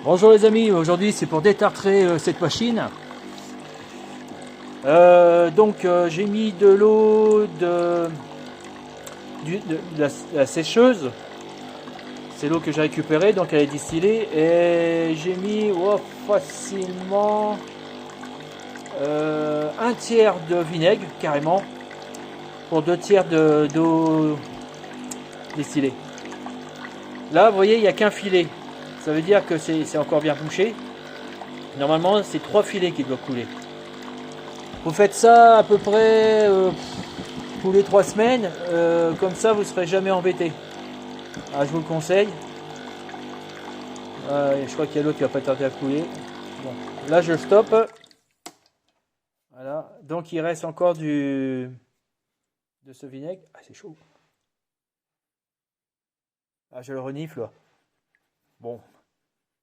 Bonjour les amis, aujourd'hui c'est pour détartrer cette machine. J'ai mis de l'eau de la sécheuse. C'est l'eau que j'ai récupérée, donc elle est distillée. Et j'ai mis facilement un tiers de vinaigre carrément pour 2 tiers d'eau distillée. Là vous voyez il n'y a qu'un filet. Ça veut dire que c'est encore bien bouché. Normalement, c'est 3 filets qui doivent couler. Vous faites ça à peu près tous les 3 semaines. Comme ça, vous ne serez jamais embêté. Ah, je vous le conseille. Je crois qu'il y a l'autre qui va pas tarder à couler. Bon, là, je stoppe. Voilà. Donc, il reste encore de ce vinaigre. Ah, c'est chaud. Ah, je le renifle là. Bon,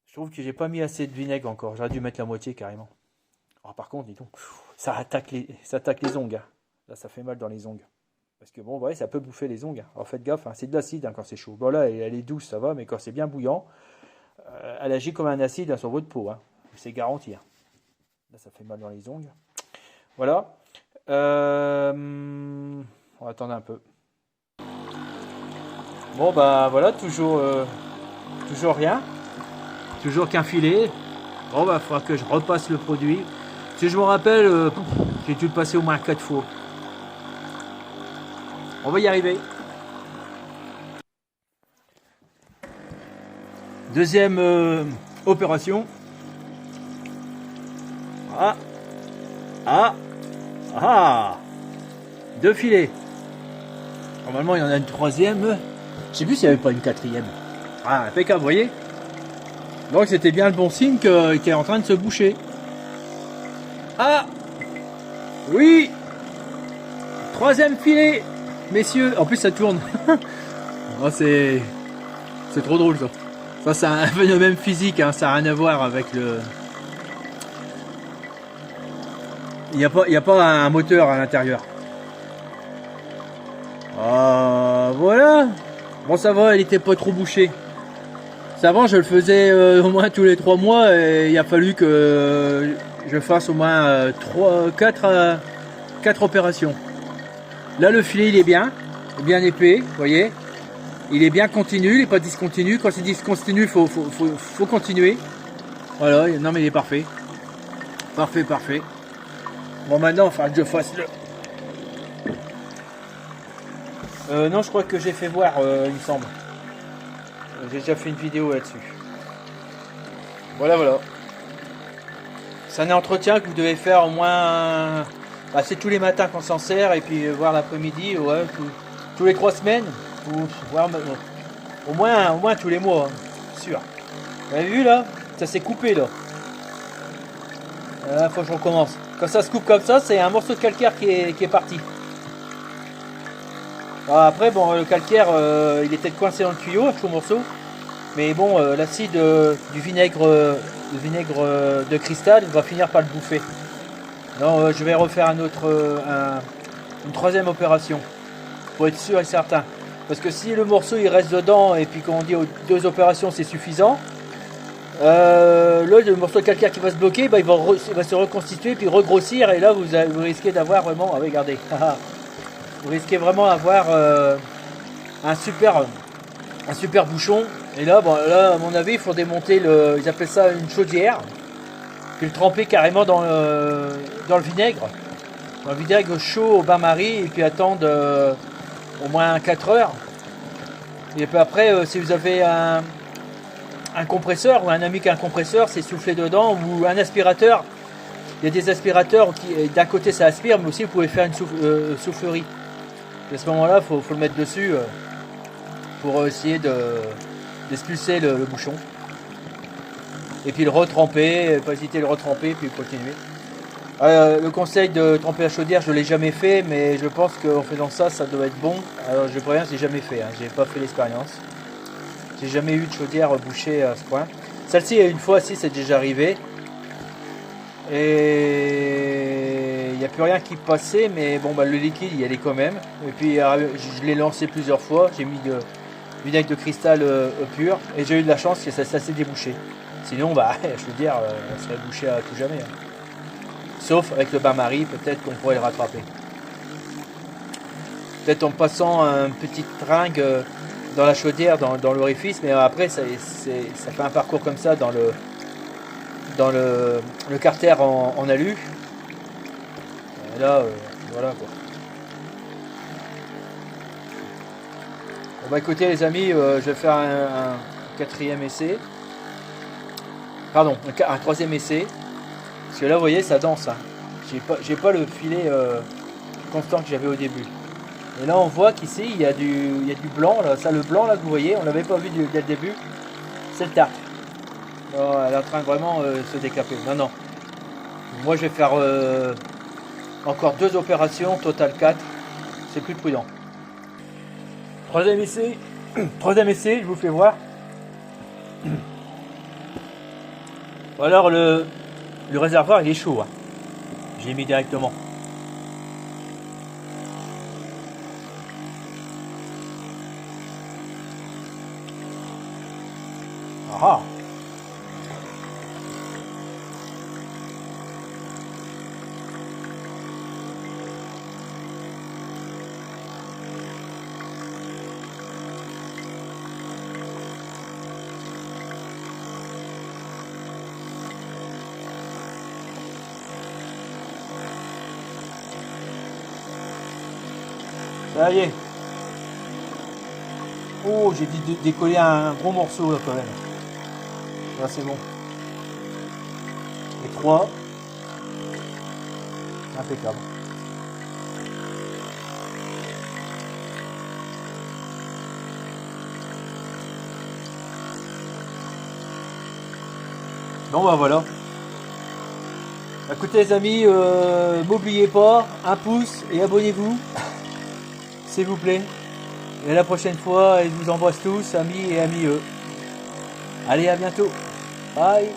je trouve que j'ai pas mis assez de vinaigre encore. J'aurais dû mettre la moitié carrément. Alors, par contre, dis donc, ça attaque les ongles. Là, ça fait mal dans les ongles. Parce que bon, ouais, ça peut bouffer les ongles. Alors faites gaffe, hein, c'est de l'acide quand c'est chaud. Bon là, elle est douce, ça va, mais quand c'est bien bouillant, elle agit comme un acide sur votre peau. Hein. C'est garanti. Hein. Là, ça fait mal dans les ongles. Voilà. On va attendre un peu. Bon, bah voilà, toujours rien. Toujours qu'un filet. Bon, bah, il faudra que je repasse le produit. Si je me rappelle, j'ai dû le passer au moins 4 fois. On va y arriver. Deuxième opération. Ah 2 filets. Normalement, il y en a une troisième. Je sais plus s'il n'y avait pas une quatrième. Ah, impeccable, vous voyez. Donc c'était bien le bon signe qu'il était en train de se boucher. Ah oui, troisième filet, messieurs. En plus ça tourne. Oh, c'est trop drôle ça. Ça c'est un phénomène physique, hein. Ça n'a rien à voir avec le... Il n'y a pas un moteur à l'intérieur. Voilà. Bon ça va, il était pas trop bouché. Avant je le faisais au moins tous les 3 mois et il a fallu que je fasse au moins 4 opérations. Là le filet il est bien épais, vous voyez. Il est bien continu, il n'est pas discontinu. Quand c'est discontinu, il faut continuer. Voilà, non mais il est parfait. Parfait. Bon maintenant, il faudra que je fasse le... non, je crois que j'ai fait voir, il me semble. J'ai déjà fait une vidéo là-dessus. Voilà. C'est un entretien que vous devez faire au moins... Bah, c'est tous les matins qu'on s'en sert et puis voir l'après-midi, ouais, tous les 3 semaines. Ou voir, au moins tous les mois, hein, sûr. Vous avez vu là? Ça s'est coupé là. Faut que je recommence. Quand ça se coupe comme ça, c'est un morceau de calcaire qui est parti. Alors après, bon, le calcaire, il était coincé dans le tuyau, un chaud morceau. Mais bon, l'acide du vinaigre, de cristal va finir par le bouffer. Non, je vais refaire une troisième opération pour être sûr et certain. Parce que si le morceau il reste dedans et puis qu'on dit 2 opérations c'est suffisant, le morceau de calcaire qui va se bloquer, bah, il va se reconstituer puis regrossir et là vous risquez d'avoir vraiment, regardez, vous risquez vraiment d'avoir un super bouchon. Et là, bon, là à mon avis il faut démonter ils appellent ça une chaudière, puis le tremper carrément dans le vinaigre. Dans le vinaigre chaud au bain-marie et puis attendre au moins 4 heures. Et puis après, si vous avez un compresseur ou un ami qui a un compresseur, c'est souffler dedans, ou un aspirateur. Il y a des aspirateurs qui, d'un côté ça aspire, mais aussi vous pouvez faire une soufflerie. Et à ce moment-là, il faut le mettre dessus pour essayer d'expulser le bouchon. Et puis le retremper, pas hésiter à le retremper, puis continuer. Le conseil de tremper la chaudière, je ne l'ai jamais fait, mais je pense qu'en faisant ça, ça doit être bon. Alors je préviens, j'ai jamais fait, hein, j'ai pas fait l'expérience. J'ai jamais eu de chaudière bouchée à ce point. Celle-ci, une fois, si, c'est déjà arrivé. Et il n'y a plus rien qui passait, mais bon, bah, le liquide, il y allait quand même. Et puis je l'ai lancé plusieurs fois, j'ai mis de vinaigre de cristal pur, et j'ai eu de la chance que ça s'est débouché. Sinon, bah, je veux dire, on serait bouché à tout jamais. Hein. Sauf avec le bain-marie, peut-être qu'on pourrait le rattraper. Peut-être en passant un petit tringue dans la chaudière, dans l'orifice, mais après, ça fait un parcours comme ça dans le carter en alu. Et là, voilà quoi. Bon bah écoutez les amis, je vais faire un quatrième essai. Pardon, un troisième essai. Parce que là vous voyez ça danse. Hein. J'ai pas le filet constant que j'avais au début. Et là on voit qu'ici il y a du blanc. Là. Ça le blanc là que vous voyez, on l'avait pas vu dès le début. C'est le tartre. Oh, elle est en train de vraiment se décaper. Non. Moi je vais faire encore 2 opérations, total 4. C'est plus prudent. Troisième essai, je vous fais voir. Alors le réservoir il est chaud. Hein. J'ai mis directement. Ah. Ça y est. Oh, j'ai dû décoller un gros morceau là quand même. Là c'est bon. Et 3. Impeccable. Bon bah voilà. Écoutez les amis, n'oubliez pas, un pouce et abonnez-vous. S'il vous plaît. Et à la prochaine fois, et je vous embrasse tous, amis et amis. Allez, à bientôt. Bye.